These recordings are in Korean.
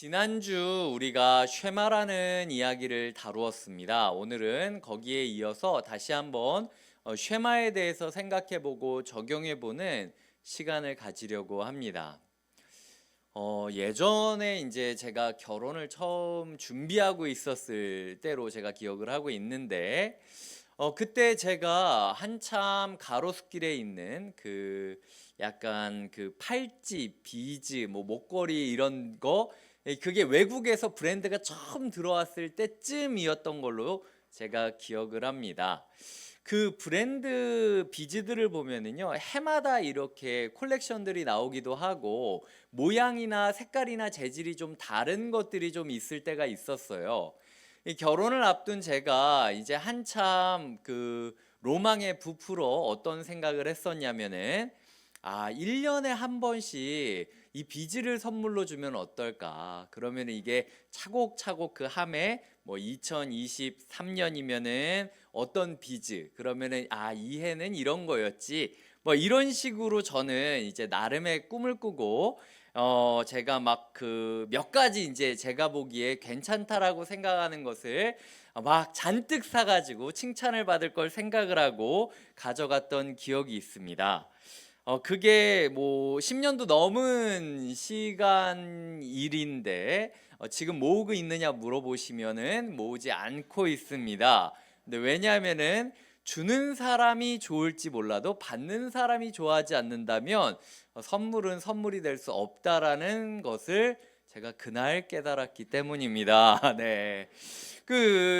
지난주 우리가 쉐마라는 이야기를 다루었습니다. 오늘은 거기에 이어서 다시 한번 쉐마에 대해서 생각해보고 적용해보는 시간을 가지려고 합니다. 예전에 이제 제가 결혼을 처음 준비하고 있었을 때로 제가 기억을 하고 있는데, 그때 제가 한참 가로수길에 있는 그 약간 그 팔찌, 비즈, 뭐 목걸이 이런 거, 그게 외국에서 브랜드가 처음 들어왔을 때쯤이었던 걸로 제가 기억을 합니다. 그 브랜드 비즈들을 보면은요, 해마다 이렇게 콜렉션들이 나오기도 하고, 모양이나 색깔이나 재질이 좀 다른 것들이 좀 있을 때가 있었어요. 이 결혼을 앞둔 제가 이제 한참 그 로망에 부풀어 어떤 생각을 했었냐면은 1년에 한 번씩 이 비즈를 선물로 주면 어떨까? 그러면 이게 차곡차곡 그 함에 뭐 2023년이면은 어떤 비즈? 그러면은 이 해는 이런 거였지. 뭐 이런 식으로 저는 이제 나름의 꿈을 꾸고 제가 막 그 몇 가지 이제 제가 보기에 괜찮다라고 생각하는 것을 막 잔뜩 사가지고 칭찬을 받을 걸 생각을 하고 가져갔던 기억이 있습니다. 그게 뭐 10년도 넘은 시간 일인데 지금 모으고 있느냐 물어보시면은 모으지 않고 있습니다. 근데 왜냐하면은 주는 사람이 좋을지 몰라도 받는 사람이 좋아하지 않는다면 선물은 선물이 될 수 없다라는 것을 제가 그날 깨달았기 때문입니다. 네.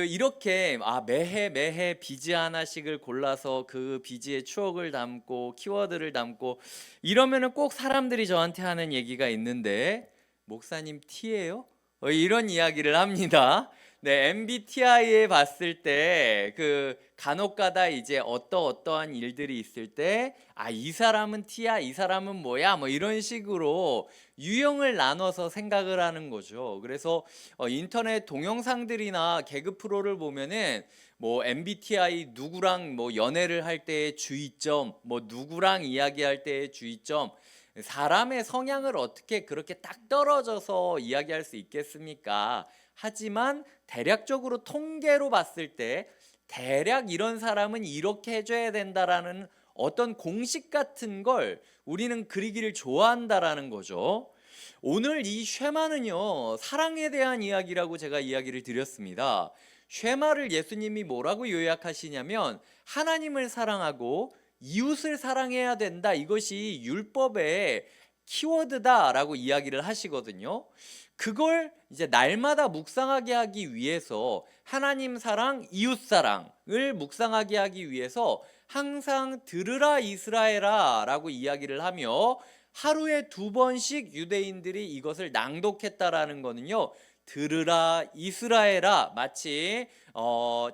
이렇게 매해 비즈 하나씩을 골라서 그 비즈의 추억을 담고 키워드를 담고 이러면은 꼭 사람들이 저한테 하는 얘기가 있는데, 목사님 T예요? 이런 이야기를 합니다. 네, MBTI에 봤을 때 그 간혹가다 이제 어떠한 일들이 있을 때 이 사람은 T야, 이 사람은 뭐야, 뭐 이런 식으로 유형을 나눠서 생각을 하는 거죠. 그래서 인터넷 동영상들이나 개그 프로를 보면은 뭐 MBTI 누구랑 뭐 연애를 할 때의 주의점, 뭐 누구랑 이야기할 때의 주의점, 사람의 성향을 어떻게 그렇게 딱 떨어져서 이야기할 수 있겠습니까? 하지만 대략적으로 통계로 봤을 때 대략 이런 사람은 이렇게 해줘야 된다라는 어떤 공식 같은 걸 우리는 그리기를 좋아한다라는 거죠. 오늘 이 쉐마는요, 사랑에 대한 이야기라고 제가 이야기를 드렸습니다. 쉐마를 예수님이 뭐라고 요약하시냐면 하나님을 사랑하고 이웃을 사랑해야 된다. 이것이 율법의 키워드다라고 이야기를 하시거든요. 그걸 이제 날마다 묵상하게 하기 위해서 하나님 사랑, 이웃 사랑을 묵상하게 하기 위해서 항상 들으라 이스라엘아 라고 이야기를 하며 하루에 2번씩 유대인들이 이것을 낭독했다라는 거는요, 들으라 이스라엘아, 마치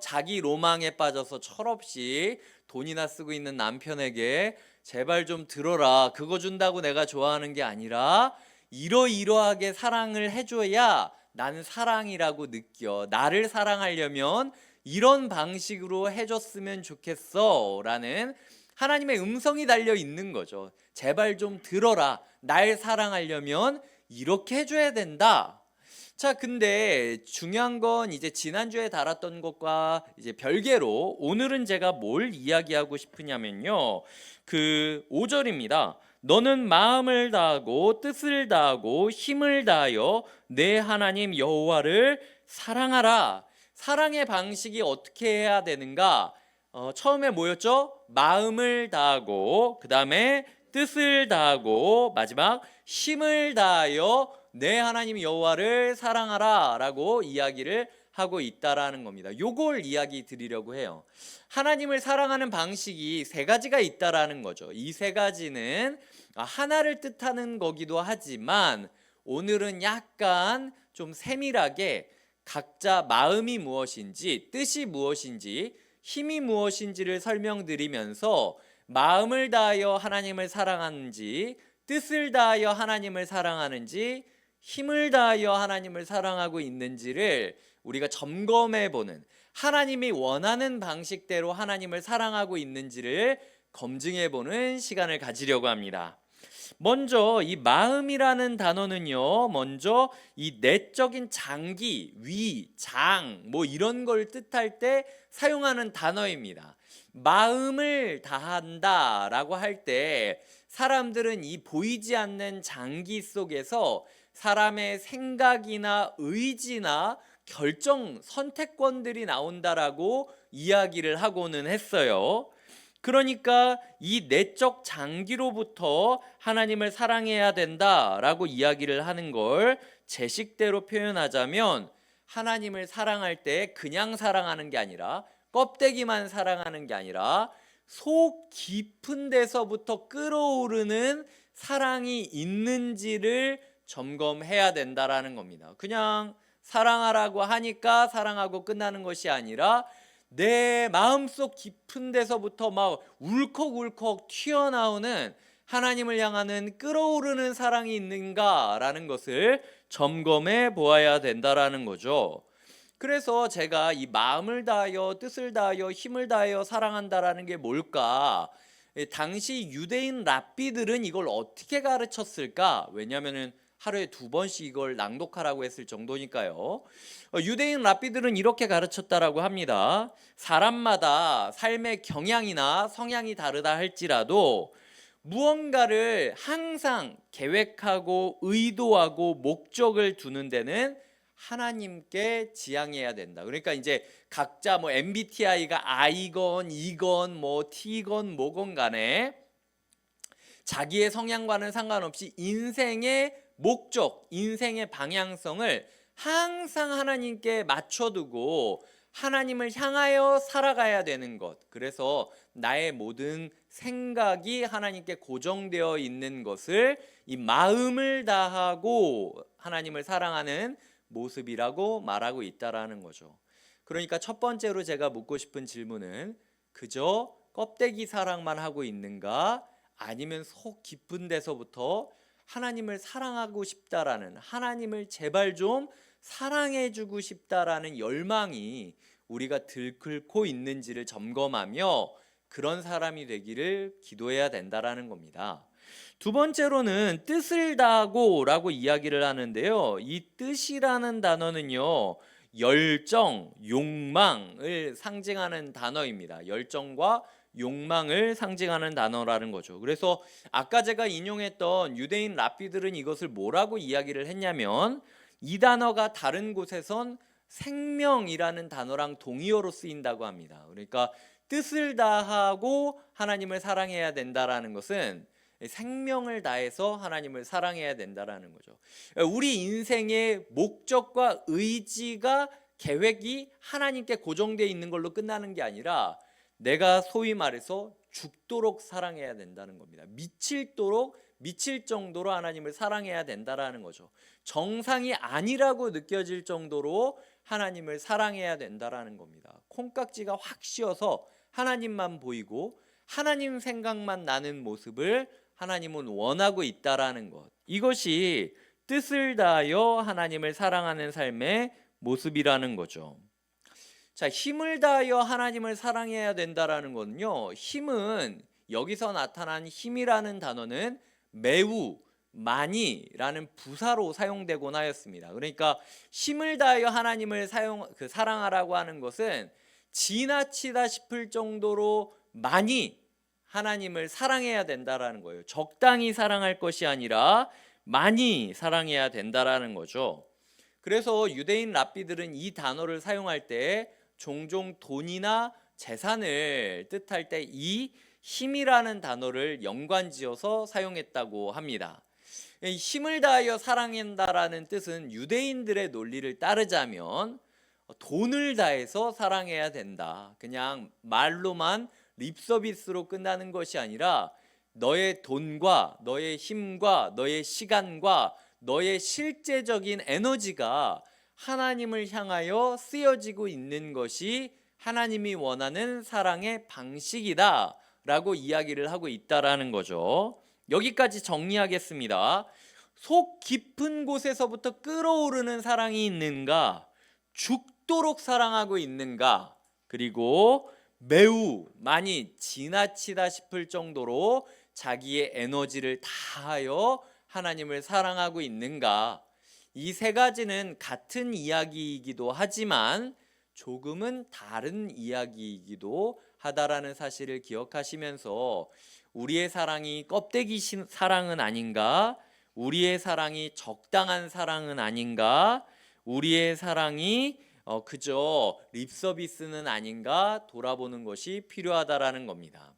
자기 로망에 빠져서 철없이 돈이나 쓰고 있는 남편에게 제발 좀 들어라, 그거 준다고 내가 좋아하는 게 아니라 이러이러하게 사랑을 해줘야 나는 사랑이라고 느껴, 나를 사랑하려면 이런 방식으로 해줬으면 좋겠어 라는 하나님의 음성이 달려 있는 거죠. 제발 좀 들어라, 날 사랑하려면 이렇게 해줘야 된다. 자, 근데 중요한 건 이제 지난주에 다뤘던 것과 이제 별개로 오늘은 제가 뭘 이야기하고 싶으냐면요, 그 5절입니다. 너는 마음을 다하고 뜻을 다하고 힘을 다하여 내 하나님 여호와를 사랑하라. 사랑의 방식이 어떻게 해야 되는가? 처음에 뭐였죠? 마음을 다하고, 그 다음에 뜻을 다하고, 마지막 힘을 다하여 내 하나님 여호와를 사랑하라 라고 이야기를 하고 있다라는 겁니다. 요걸 이야기 드리려고 해요. 하나님을 사랑하는 방식이 3가지가 있다라는 거죠. 이 3가지는 하나를 뜻하는 거기도 하지만 오늘은 약간 좀 세밀하게 각자 마음이 무엇인지, 뜻이 무엇인지, 힘이 무엇인지를 설명드리면서 마음을 다하여 하나님을 사랑하는지, 뜻을 다하여 하나님을 사랑하는지, 힘을 다하여 하나님을 사랑하고 있는지를 우리가 점검해보는, 하나님이 원하는 방식대로 하나님을 사랑하고 있는지를 검증해보는 시간을 가지려고 합니다. 먼저 이 마음이라는 단어는요, 먼저 이 내적인 장기, 위, 장, 뭐 이런 걸 뜻할 때 사용하는 단어입니다. 마음을 다한다라고 할 때 사람들은 이 보이지 않는 장기 속에서 사람의 생각이나 의지나 결정, 선택권들이 나온다라고 이야기를 하고는 했어요. 그러니까 이 내적 장기로부터 하나님을 사랑해야 된다라고 이야기를 하는 걸 제 식대로 표현하자면, 하나님을 사랑할 때 그냥 사랑하는 게 아니라, 껍데기만 사랑하는 게 아니라 속 깊은 데서부터 끓어오르는 사랑이 있는지를 점검해야 된다라는 겁니다. 그냥 사랑하라고 하니까 사랑하고 끝나는 것이 아니라 내 마음속 깊은 데서부터 막 울컥울컥 튀어나오는 하나님을 향하는 끓어오르는 사랑이 있는가라는 것을 점검해 보아야 된다라는 거죠. 그래서 제가 이 마음을 다하여 뜻을 다하여 힘을 다하여 사랑한다라는 게 뭘까? 당시 유대인 랍비들은 이걸 어떻게 가르쳤을까? 왜냐하면 하루에 2번씩 이걸 낭독하라고 했을 정도니까요. 유대인 랍비들은 이렇게 가르쳤다라고 합니다. 사람마다 삶의 경향이나 성향이 다르다 할지라도 무언가를 항상 계획하고 의도하고 목적을 두는 데는 하나님께 지향해야 된다. 그러니까 이제 각자 뭐 MBTI가 I건 E건 뭐 T건 뭐건 간에 자기의 성향과는 상관없이 인생의 목적, 인생의 방향성을 항상 하나님께 맞춰두고 하나님을 향하여 살아가야 되는 것. 그래서 나의 모든 생각이 하나님께 고정되어 있는 것을 이 마음을 다하고 하나님을 사랑하는 모습이라고 말하고 있다라는 거죠. 그러니까 첫 번째로 제가 묻고 싶은 질문은, 그저 껍데기 사랑만 하고 있는가? 아니면 속 깊은 데서부터 하나님을 사랑하고 싶다라는, 하나님을 제발 좀 사랑해주고 싶다라는 열망이 우리가 들끓고 있는지를 점검하며 그런 사람이 되기를 기도해야 된다라는 겁니다. 두 번째로는 뜻을 다하고 라고 이야기를 하는데요. 이 뜻이라는 단어는요, 열정, 욕망을 상징하는 단어입니다. 열정과 욕망을 상징하는 단어라는 거죠. 그래서 아까 제가 인용했던 유대인 랍비들은 이것을 뭐라고 이야기를 했냐면, 이 단어가 다른 곳에선 생명이라는 단어랑 동의어로 쓰인다고 합니다. 그러니까 뜻을 다하고 하나님을 사랑해야 된다라는 것은 생명을 다해서 하나님을 사랑해야 된다라는 거죠. 우리 인생의 목적과 의지가, 계획이 하나님께 고정되어 있는 걸로 끝나는 게 아니라 내가 소위 말해서 죽도록 사랑해야 된다는 겁니다. 미칠 정도로 하나님을 사랑해야 된다라는 거죠. 정상이 아니라고 느껴질 정도로 하나님을 사랑해야 된다라는 겁니다. 콩깍지가 확 씌어서 하나님만 보이고 하나님 생각만 나는 모습을 하나님은 원하고 있다라는 것. 이것이 뜻을 다하여 하나님을 사랑하는 삶의 모습이라는 거죠. 자, 힘을 다하여 하나님을 사랑해야 된다라는 거는요, 힘은 여기서 나타난 힘이라는 단어는 매우, 많이라는 부사로 사용되곤 하였습니다. 그러니까 힘을 다하여 하나님을 사랑하라고 하는 것은 지나치다 싶을 정도로 많이 하나님을 사랑해야 된다라는 거예요. 적당히 사랑할 것이 아니라 많이 사랑해야 된다라는 거죠. 그래서 유대인 랍비들은 이 단어를 사용할 때 종종 돈이나 재산을 뜻할 때 이 힘이라는 단어를 연관지어서 사용했다고 합니다. 힘을 다하여 사랑한다라는 뜻은 유대인들의 논리를 따르자면 돈을 다해서 사랑해야 된다. 그냥 말로만 립서비스로 끝나는 것이 아니라 너의 돈과 너의 힘과 너의 시간과 너의 실제적인 에너지가 하나님을 향하여 쓰여지고 있는 것이 하나님이 원하는 사랑의 방식이다 라고 이야기를 하고 있다라는 거죠. 여기까지 정리하겠습니다. 속 깊은 곳에서부터 끓어오르는 사랑이 있는가, 죽도록 사랑하고 있는가, 그리고 매우 많이 지나치다 싶을 정도로 자기의 에너지를 다하여 하나님을 사랑하고 있는가? 이 세 가지는 같은 이야기이기도 하지만 조금은 다른 이야기이기도 하다라는 사실을 기억하시면서 우리의 사랑이 껍데기 사랑은 아닌가? 우리의 사랑이 적당한 사랑은 아닌가? 우리의 사랑이 그저 립서비스는 아닌가 돌아보는 것이 필요하다라는 겁니다.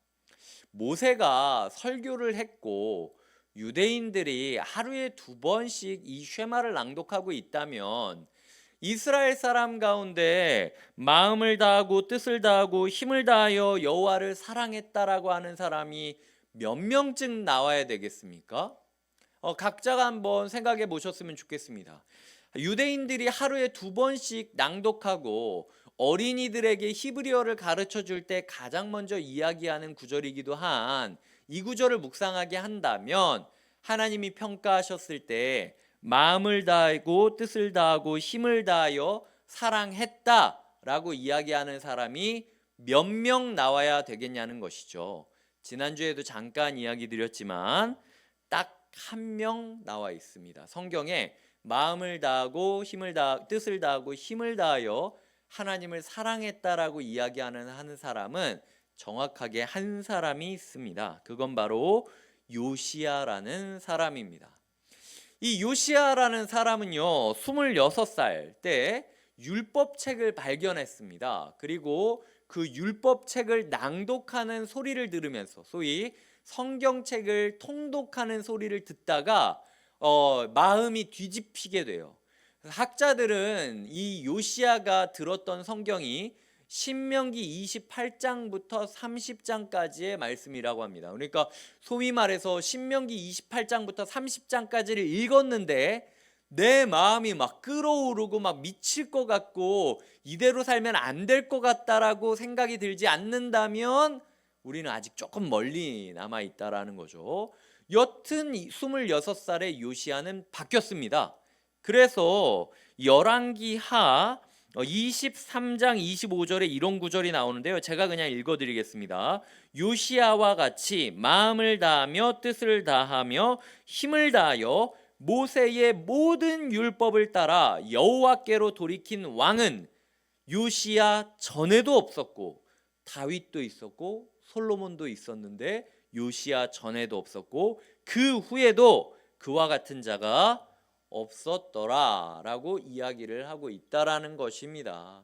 모세가 설교를 했고 유대인들이 하루에 2번씩 이 쉐마를 낭독하고 있다면 이스라엘 사람 가운데 마음을 다하고 뜻을 다하고 힘을 다하여 여호와를 사랑했다라고 하는 사람이 몇 명쯤 나와야 되겠습니까? 각자가 한번 생각해 보셨으면 좋겠습니다. 유대인들이 하루에 2번씩 낭독하고 어린이들에게 히브리어를 가르쳐 줄 때 가장 먼저 이야기하는 구절이기도 한 이 구절을 묵상하게 한다면 하나님이 평가하셨을 때 마음을 다하고 뜻을 다하고 힘을 다하여 사랑했다라고 이야기하는 사람이 몇 명 나와야 되겠냐는 것이죠. 지난주에도 잠깐 이야기 드렸지만 딱 한 명 나와 있습니다. 성경에 마음을 다하고 뜻을 다하고 힘을 다하여 하나님을 사랑했다라고 이야기하는 사람은 정확하게 한 사람이 있습니다. 그건 바로 요시야라는 사람입니다. 이 요시야라는 사람은요 26살 때 율법책을 발견했습니다. 그리고 그 율법책을 낭독하는 소리를 들으면서 소위 성경책을 통독하는 소리를 듣다가 마음이 뒤집히게 돼요. 학자들은 이 요시야가 들었던 성경이 신명기 28장부터 30장까지의 말씀이라고 합니다. 그러니까 소위 말해서 신명기 28장부터 30장까지를 읽었는데 내 마음이 막 끓어오르고 막 미칠 것 같고 이대로 살면 안 될 것 같다라고 생각이 들지 않는다면 우리는 아직 조금 멀리 남아 있다라는 거죠. 여튼 26살의 요시야는 바뀌었습니다. 그래서 열왕기하 23장 25절에 이런 구절이 나오는데요. 제가 그냥 읽어드리겠습니다. 요시야와 같이 마음을 다하며 뜻을 다하며 힘을 다하여 모세의 모든 율법을 따라 여호와께로 돌이킨 왕은 요시야 전에도 없었고 다윗도 있었고 솔로몬도 있었는데 요시야 전에도 없었고 그 후에도 그와 같은 자가 없었더라 라고 이야기를 하고 있다라는 것입니다.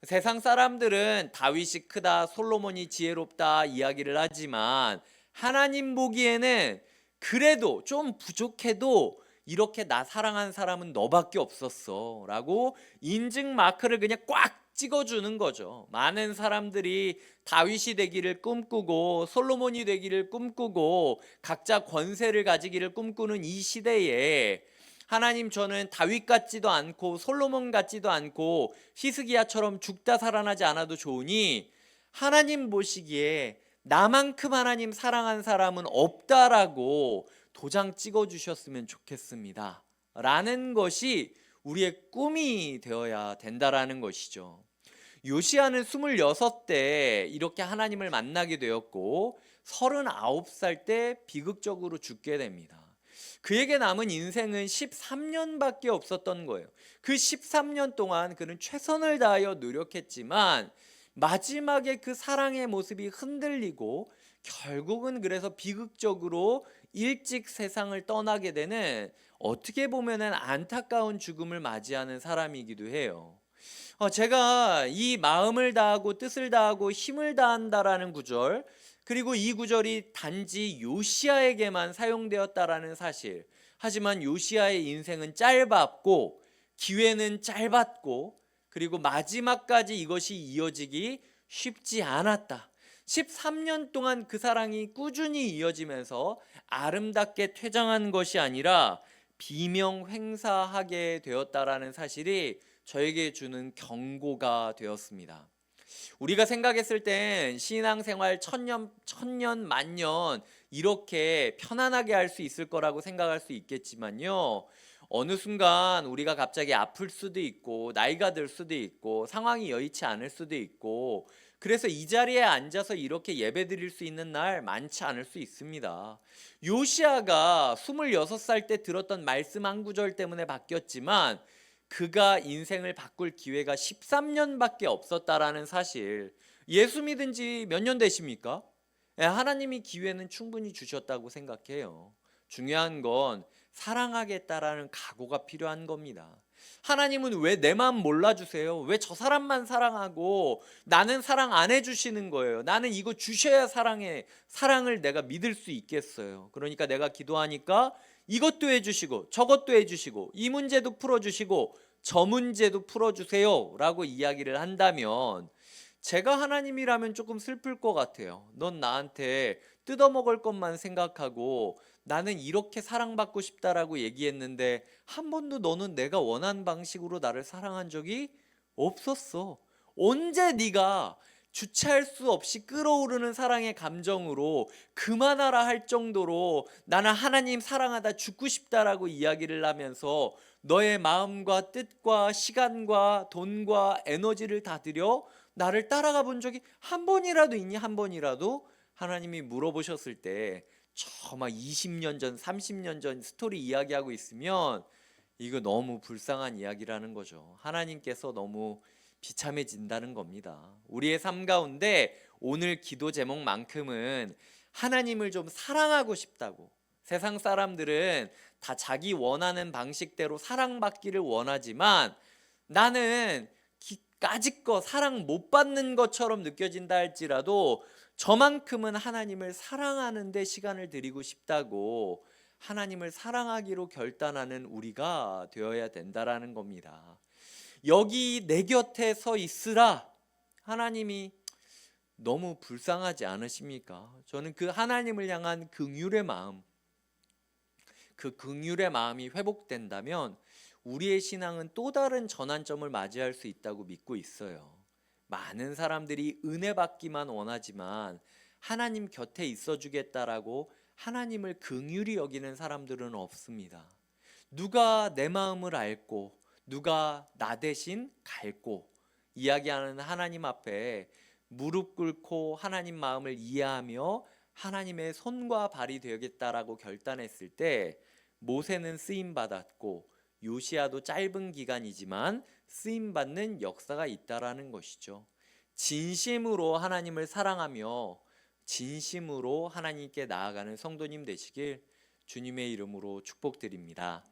세상 사람들은 다윗이 크다 솔로몬이 지혜롭다 이야기를 하지만 하나님 보기에는 그래도 좀 부족해도 이렇게 나 사랑한 사람은 너밖에 없었어 라고 인증 마크를 그냥 꽉 찍어주는 거죠. 많은 사람들이 다윗이 되기를 꿈꾸고 솔로몬이 되기를 꿈꾸고 각자 권세를 가지기를 꿈꾸는 이 시대에 하나님 저는 다윗 같지도 않고 솔로몬 같지도 않고 히스기야처럼 죽다 살아나지 않아도 좋으니 하나님 보시기에 나만큼 하나님 사랑한 사람은 없다라고 도장 찍어주셨으면 좋겠습니다 라는 것이 우리의 꿈이 되어야 된다라는 것이죠. 요시야는 26대 이렇게 하나님을 만나게 되었고 39살 때 비극적으로 죽게 됩니다. 그에게 남은 인생은 13년밖에 없었던 거예요. 그 13년 동안 그는 최선을 다하여 노력했지만 마지막에 그 사랑의 모습이 흔들리고 결국은 그래서 비극적으로 일찍 세상을 떠나게 되는 어떻게 보면은 안타까운 죽음을 맞이하는 사람이기도 해요. 제가 이 마음을 다하고 뜻을 다하고 힘을 다한다라는 구절 그리고 이 구절이 단지 요시야에게만 사용되었다라는 사실 하지만 요시야의 인생은 짧았고 기회는 짧았고 그리고 마지막까지 이것이 이어지기 쉽지 않았다. 13년 동안 그 사랑이 꾸준히 이어지면서 아름답게 퇴장한 것이 아니라 비명횡사하게 되었다라는 사실이 저에게 주는 경고가 되었습니다. 우리가 생각했을 땐 신앙생활 천년 만년 이렇게 편안하게 할 수 있을 거라고 생각할 수 있겠지만요, 어느 순간 우리가 갑자기 아플 수도 있고 나이가 들 수도 있고 상황이 여의치 않을 수도 있고 그래서 이 자리에 앉아서 이렇게 예배 드릴 수 있는 날 많지 않을 수 있습니다. 요시아가 26살 때 들었던 말씀 한 구절 때문에 바뀌었지만 그가 인생을 바꿀 기회가 13년밖에 없었다라는 사실. 예수 믿은 지 몇 년 되십니까? 하나님이 기회는 충분히 주셨다고 생각해요. 중요한 건 사랑하겠다라는 각오가 필요한 겁니다. 하나님은 왜 내 마음 몰라주세요? 왜 저 사람만 사랑하고 나는 사랑 안 해주시는 거예요? 나는 이거 주셔야 사랑을 내가 믿을 수 있겠어요. 그러니까 내가 기도하니까 이것도 해주시고 저것도 해주시고 이 문제도 풀어주시고 저 문제도 풀어주세요 라고 이야기를 한다면 제가 하나님이라면 조금 슬플 것 같아요. 넌 나한테 뜯어먹을 것만 생각하고 나는 이렇게 사랑받고 싶다라고 얘기했는데 한 번도 너는 내가 원하는 방식으로 나를 사랑한 적이 없었어. 언제 네가 주체할 수 없이 끌어오르는 사랑의 감정으로 그만하라 할 정도로 나는 하나님 사랑하다 죽고 싶다라고 이야기를 하면서 너의 마음과 뜻과 시간과 돈과 에너지를 다 들여 나를 따라가 본 적이 한 번이라도 있니? 한 번이라도? 하나님이 물어보셨을 때 저 막 20년 전, 30년 전 스토리 이야기하고 있으면 이거 너무 불쌍한 이야기라는 거죠. 하나님께서 너무 비참해진다는 겁니다. 우리의 삶 가운데 오늘 기도 제목만큼은 하나님을 좀 사랑하고 싶다고. 세상 사람들은 다 자기 원하는 방식대로 사랑받기를 원하지만 나는 까짓거 사랑 못 받는 것처럼 느껴진다 할지라도 저만큼은 하나님을 사랑하는 데 시간을 드리고 싶다고 하나님을 사랑하기로 결단하는 우리가 되어야 된다라는 겁니다. 여기 내 곁에 서 있으라. 하나님이 너무 불쌍하지 않으십니까? 저는 그 하나님을 향한 긍휼의 마음, 그 긍휼의 마음이 회복된다면 우리의 신앙은 또 다른 전환점을 맞이할 수 있다고 믿고 있어요. 많은 사람들이 은혜 받기만 원하지만 하나님 곁에 있어 주겠다라고 하나님을 긍휼히 여기는 사람들은 없습니다. 누가 내 마음을 앓고 누가 나 대신 갈고 이야기하는 하나님 앞에 무릎 꿇고 하나님 마음을 이해하며 하나님의 손과 발이 되겠다라고 결단했을 때 모세는 쓰임 받았고 요시아도 짧은 기간이지만 쓰임 받는 역사가 있다라는 것이죠. 진심으로 하나님을 사랑하며 진심으로 하나님께 나아가는 성도님 되시길 주님의 이름으로 축복드립니다.